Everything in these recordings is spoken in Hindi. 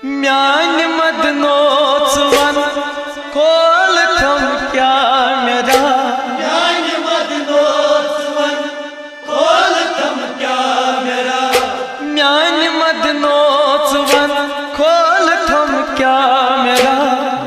म्यान मदनोच वन खोल थम क्या मेरा, म्यान मदनोच वन खोल थम क्या मेरा, म्यान मदनोच वन खोल थम क्या मेरा।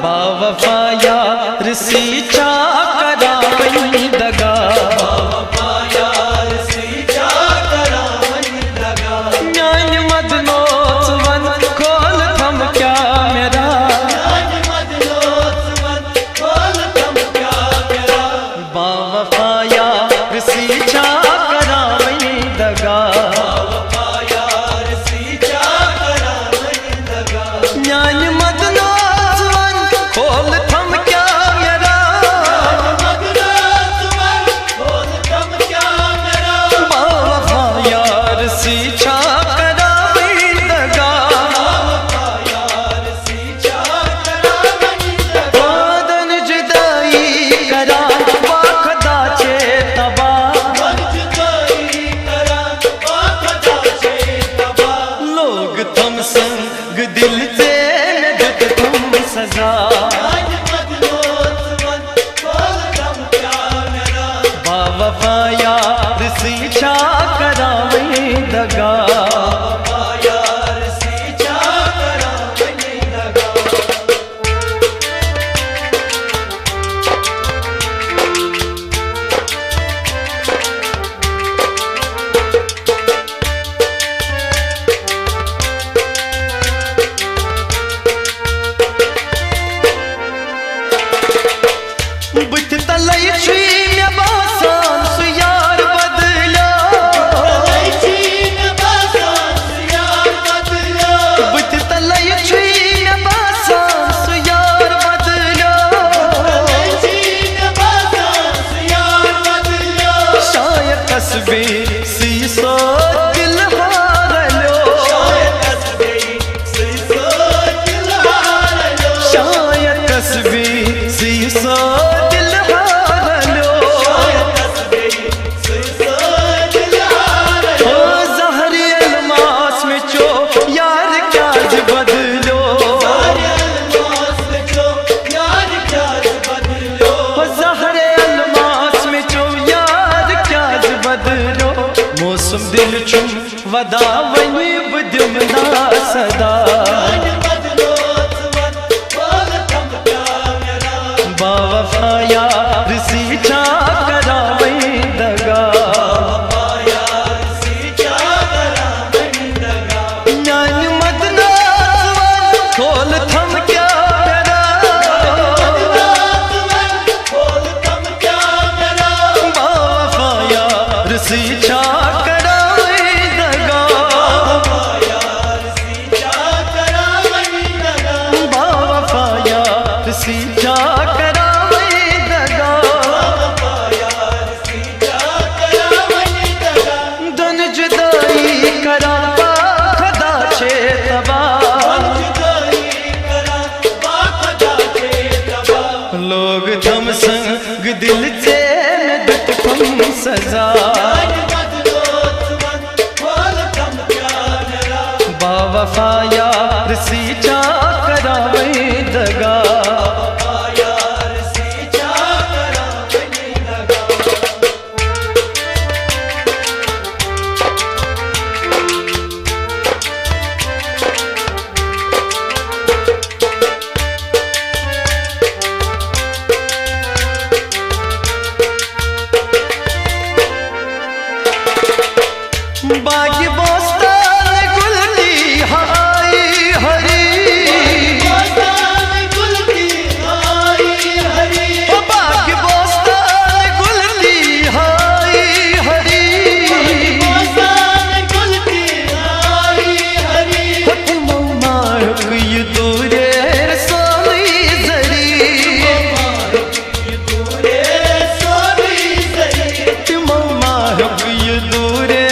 बावफा यार सीचा करावई दगा, बावफा यार सीचा करावई दगा। म्यान मदनोच वन खोल थम क्या मेरा, म्यान मदनोच वन खोल थम क्या मेरा। बावफा यार सीचा करावई दगा, बावफा यार सीचा करावई दगा। म्यान मदनोच वन खोल थम क्या मेरा, मदनोच वन खोल थम क्या मेरा। बावफा यार सीचा करावई दगा। बावफा यार सीचा करावई दगा। वादन जुदाई करा वाखदा छे तबा, जुदाई करा वाखदा छे तबा। लोग थम संग दिल से न दुख तुम सजा। आज मदनोच वन खोल थम क्या मेरा। बावफा यार सीचा करावई दगा, बावफा यार सीचा करावई दगा। बुथ तलई छी मे बासान सु यार बदला, चीन बासान यार बदला। बुथ तलई छी मे बासान सु यार बदला। चीन बासान यार बदला। शायद तस्वीर शीशो दिल हारलो, शायद तस्वीर शीशो दिल हारलो। शायद तस्वीर शीशो दिल हारलो। शायद तस्वीर शीशो दिल हारलो। ओ ज़हरी अलमास में चो यार क्या बदलो, सारे अलमास में जो यार क्या बदलो। ओ ज़हरी अलमास में चो यार क्या बदलो। मौसम दिल चुम वदा वनी बुद्यमना सदा, आज मदनोच वन खोल थम क्या मेरा। बावफा यार सीचा करावई दगा। बावफा यार सीचा करावई दगा। म्यान मदनोच वन खोल थम क्या मेरा, मदनोच वन खोल थम क्या मेरा। बावफा यार सीचा करावई दगा। बावफा यार सीचा करावई दगा। बावफा यार सीचा करावई दगा। बावफा यार सीचा करावई दगा। दन जुदाई करा खदा छे तबा, जुदाई करा वाखदा छे तबा। लोग थम संग दिल से न दुख तुम सजा। आज मदनोच वन खोल थम क्या मेरा। बावफा यार सीचा करावई दगा। बावफा यार सीचा करावई दगा। बागी बोस्तान गुल की हाई हरी, बोस्तान गुल की आई हरी। ओ बागी बोस्तान गुल की हाई हरी। बोस्तान गुल की आई हरी। हक ममारुक ये दूरे सोनी जरी, ये दूरे सोनी जरी। ममारुक ये दूरे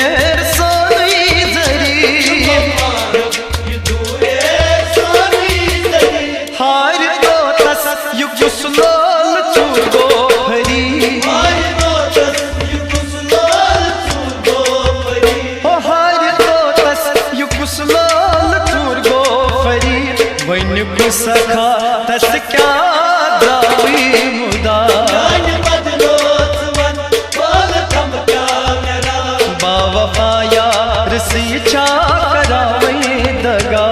सोनी जरी। वनिक सखा तस क्या द्रावी मुदा बावफा यार सी चा करावई दगा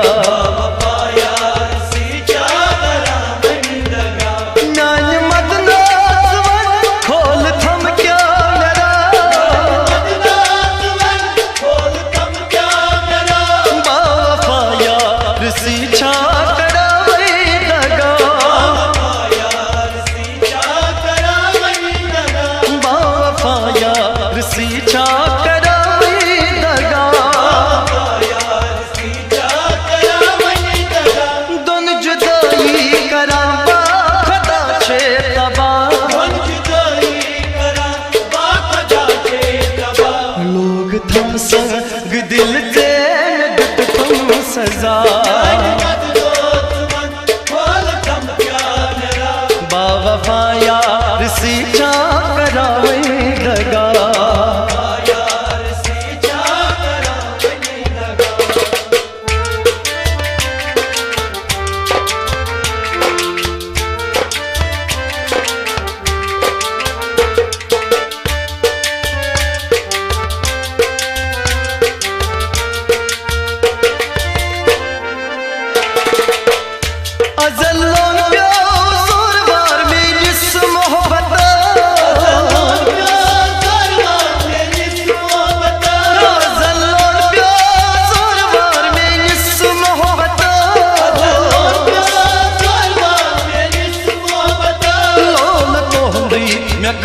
संग दिल ते तुम सजा बावफा यार सी चा करावे दगा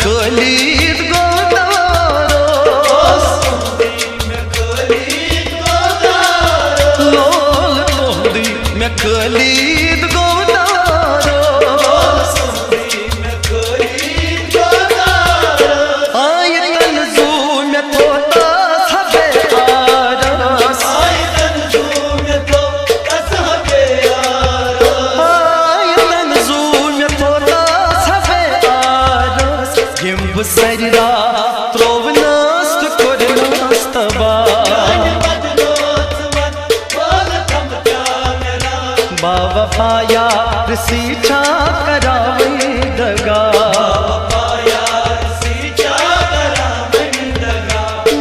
खलीद गोदारोस लोल तोहदी मैं खलीद गोदारोस आय तंजू में थोड़ा सबे आरस आय तंजू में थोड़ा सबे Gimb sarira trovnast kornast ba बावफा यार सी चा करावे दगा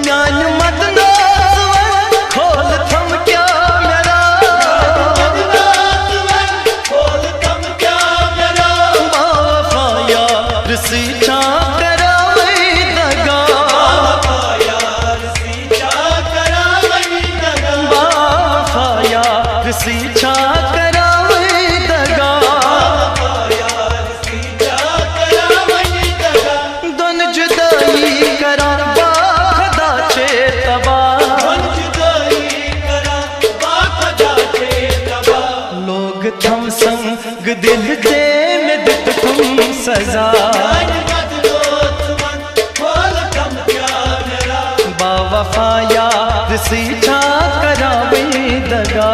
ज्ञान मत नासवन खोल थम क्या मेरा बावफा यार सी चा सी चा करावे दगा दोन जुदाई करा बाखदा छे तबा लोग थम संग दिल दे में दित तुम सजा बावफा यार सी चा करावे दगा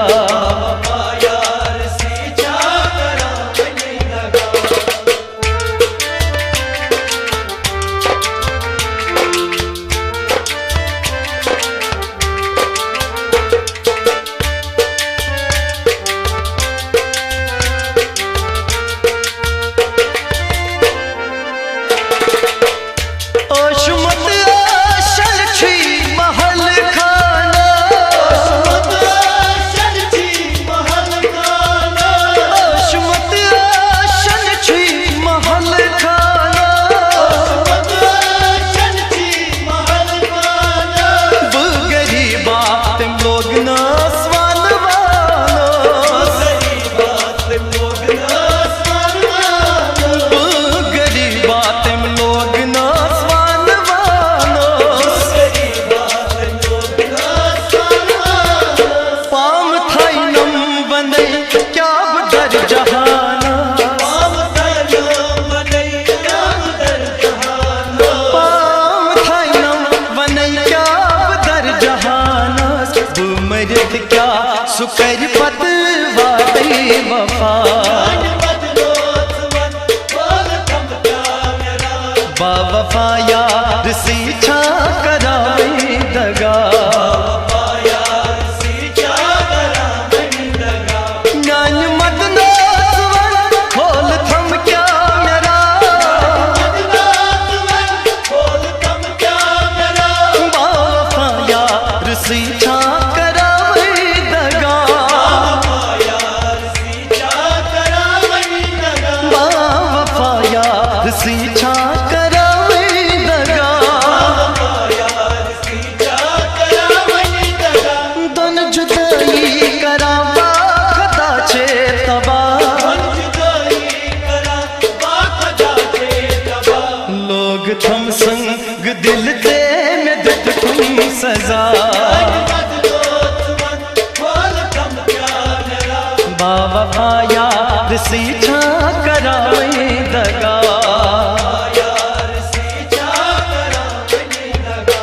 सुकर पत वादे वफा बावफा यार सी चा करावे दगा ज्ञान मत सी छा करावे दगा यार सी छा करावे दगा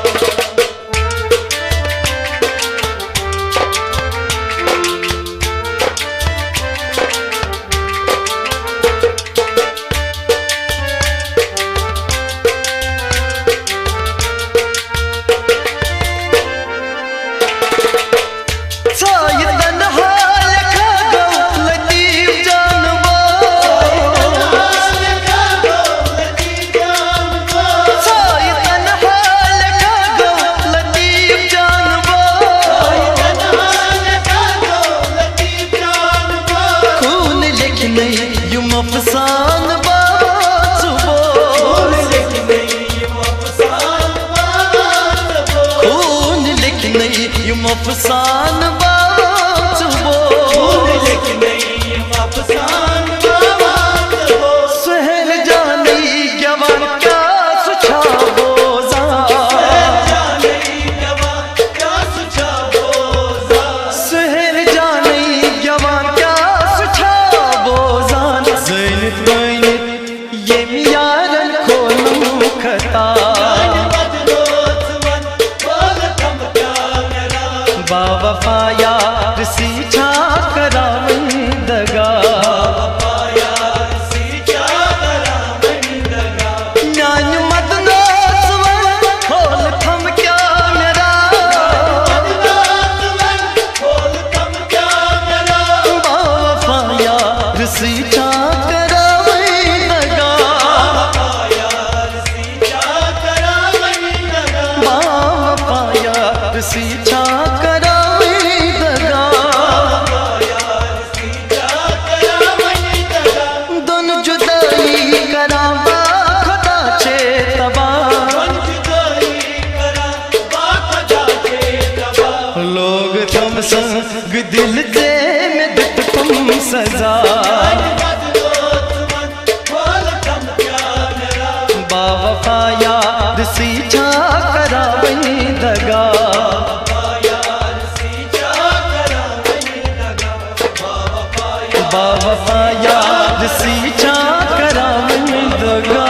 अफसान बाबा सुबो खून लिख नहीं यूं अफसान बाबा सुबो सुहेल जानी जवान क्या सुझावो सुहेल जानी जवान क्या सुझावो ये मियारन खोलूं खता बावफा यार सी छा करावन दगा न्यान मदनो सुवन खोल थम क्या मेरा बावफा यार सी छा सी छा करावे दगा दोनों जुदाई करावा खुदा चे तबा लोग तुम संग दिल दे में दित तुम सजा बावफा यार सी छा करावे दगा बावफा यार सी छा करावन दगा।